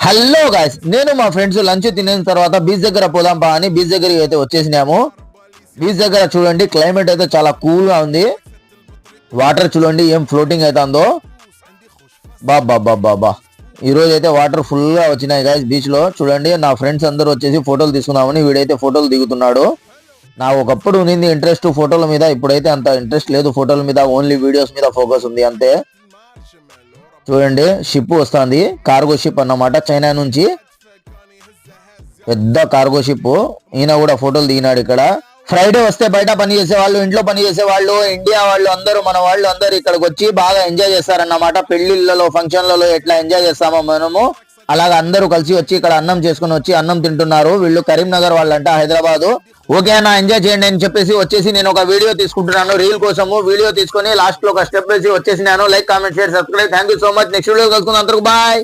Hello guys, నేను మా friends lunch తినేసిన తర్వాత బీచ్ దగ్గర పోదాం బా అని బీచ్ దగ్గరికి అయితే వచ్చేసినాము. బీచ్ దగ్గర చూడండి క్లైమేట్ అయితే చాలా కూల్ గా ఉంది. వాటర్ చూడండి ఏం ఫ్లోటింగ్ అవుతుందో. బాబా బాబా బా ఈ రోజు అయితే వాటర్ ఫుల్ గా వచ్చినాయి గాయ్స్ బీచ్ లో. చూడండి నా ఫ్రెండ్స్ అందరూ వచ్చేసి ఫోటోలు తీసుకుందామని వీడైతే ఫోటోలు దిగుతున్నాడు. నా ఒకప్పుడు ఉన్నింది ఇంట్రెస్ట్ ఫోటోల మీద, ఇప్పుడైతే అంత ఇంట్రెస్ట్ లేదు ఫోటోల మీద, ఓన్లీ వీడియోస్ మీద ఫోకస్ ఉంది అంతే. చూడండి షిప్ వస్తుంది, కార్గో షిప్ అన్నమాట, చైనా నుంచి పెద్ద కార్గో షిప్. ఈయన కూడా ఫోటోలు దిగినాడు ఇక్కడ. ఫ్రైడే వస్తే బయట పని చేసే వాళ్ళు, ఇంట్లో పని చేసే వాళ్ళు, ఇండియా వాళ్ళు అందరూ, మన వాళ్ళు అందరూ ఇక్కడికి వచ్చి బాగా ఎంజాయ్ చేస్తారన్నమాట. పెళ్లిళ్ళలో ఫంక్షన్లలో ఎట్లా ఎంజాయ్ చేస్తామో మనము అలాగా అందరూ కలిసి వచ్చి ఇక్కడ అన్నం చేసుకుని వచ్చి అన్నం తింటున్నారు. వీళ్ళు కరీంనగర్ వాళ్ళంట, హైదరాబాద్. ఓకే అన్న ఎంజాయ్ చేయండి అని చెప్పేసి వచ్చేసి నేను ఒక వీడియో తీసుకుంటున్నాను రీల్ కోసము. వీడియో తీసుకొని లాస్ట్ లో ఒక స్టెప్ వేసి వచ్చేసినాను. Like, comment, share, subscribe. Thank you so much. Next video కలుసుకుందాం. అందరికి బాయ్.